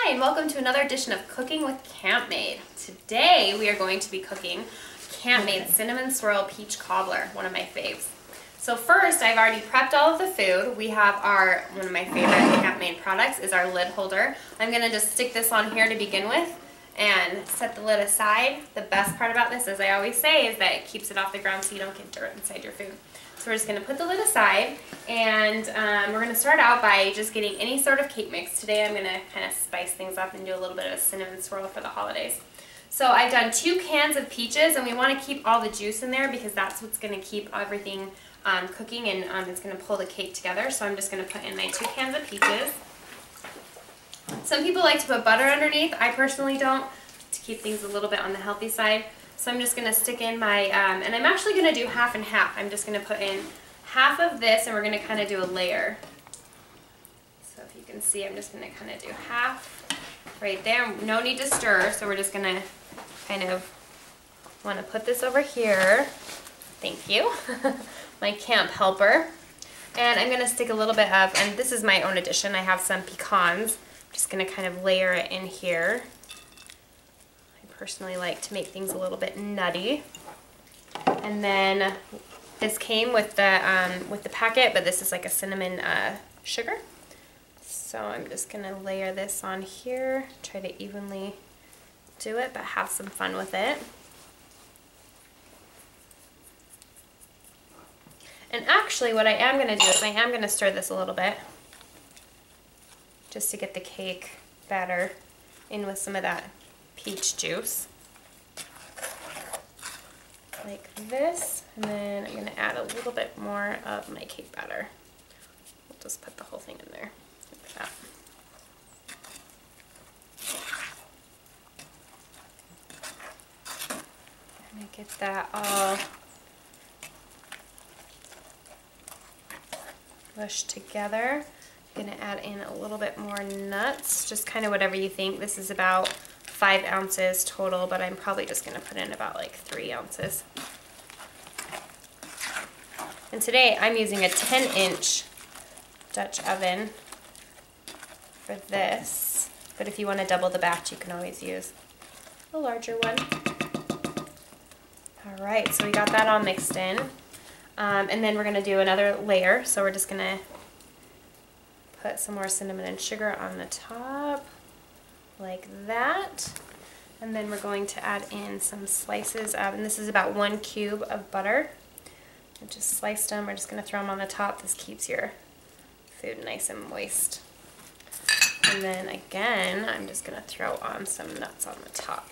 Hi, and welcome to another edition of Cooking with CampMaid. Today we are going to be cooking CampMaid Cinnamon Swirl Peach Cobbler, one of my faves. So first, I've already prepped all of the food. We have one of my favorite CampMaid products is our lid holder. I'm going to just stick this on here to begin with and set the lid aside. The best part about this, as I always say, is that it keeps it off the ground so you don't get dirt inside your food. So we're just going to put the lid aside, and we're going to start out by just getting any sort of cake mix. Today I'm going to kind of spice things up and do a little bit of a cinnamon swirl for the holidays. So I've done 2 cans of peaches, and we want to keep all the juice in there because that's what's going to keep everything cooking, and it's going to pull the cake together. So I'm just going to put in my 2 cans of peaches. Some people like to put butter underneath. I personally don't, to keep things a little bit on the healthy side. So I'm just going to stick in my, and I'm actually going to do half and half. I'm just going to put in half of this, and we're going to kind of do a layer. So if you can see, I'm just going to kind of do half right there. No need to stir, so we're just going to kind of want to put this over here. Thank you. My camp helper. And I'm going to stick a little bit of, and this is my own addition, I have some pecans. I'm just going to kind of layer it in here. Personally like to make things a little bit nutty. And then this came with the packet, but this is like a cinnamon sugar. So I'm just gonna layer this on here, try to evenly do it, but have some fun with it. And actually what I am gonna do is I am gonna stir this a little bit just to get the cake batter in with some of that peach juice, like this, and then I'm going to add a little bit more of my cake batter. We'll just put the whole thing in there, like that. I'm going to get that all mushed together. I'm going to add in a little bit more nuts, just kind of whatever you think. This is about 5 ounces total, but I'm probably just going to put in about like 3 ounces. And today I'm using a 10-inch Dutch oven for this, but if you want to double the batch, you can always use a larger one. Alright, so we got that all mixed in. And then we're going to do another layer, so we're just going to put some more cinnamon and sugar on the top, like that. And then we're going to add in some slices of, and this is about 1 cube of butter. I just sliced them. We're just going to throw them on the top. This keeps your food nice and moist. And then again, I'm just going to throw on some nuts on the top.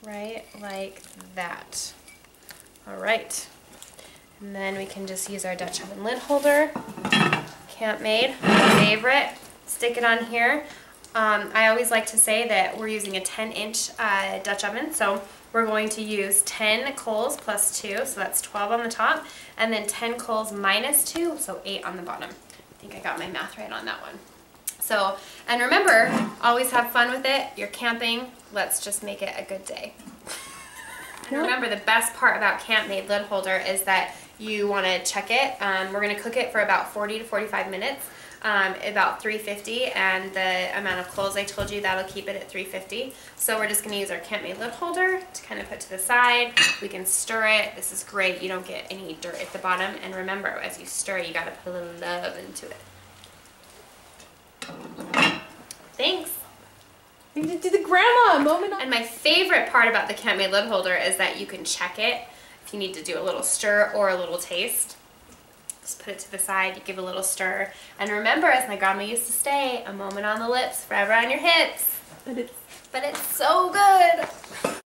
Right, like that. All right. And then we can just use our Dutch oven lid holder. CampMaid, my favorite. Stick it on here. I always like to say that we're using a 10-inch Dutch oven, so we're going to use 10 coals plus 2, so that's 12 on the top, and then 10 coals minus 2, so 8 on the bottom. I think I got my math right on that one. So, and remember, always have fun with it. You're camping. Let's just make it a good day. And remember, the best part about CampMaid lid holder is that you want to check it. We're going to cook it for about 40 to 45 minutes. About 350, and the amount of coals I told you, that'll keep it at 350. So we're just going to use our CampMaid lid holder to kind of put to the side. We can stir it. This is great. You don't get any dirt at the bottom. And remember, as you stir, you got to put a little love into it. Thanks. You need to do the grandma moment. And my favorite part about the CampMaid lid holder is that you can check it if you need to do a little stir or a little taste. Just put it to the side, you give a little stir. And remember, as my grandma used to say, a moment on the lips, forever on your hips. But it's so good.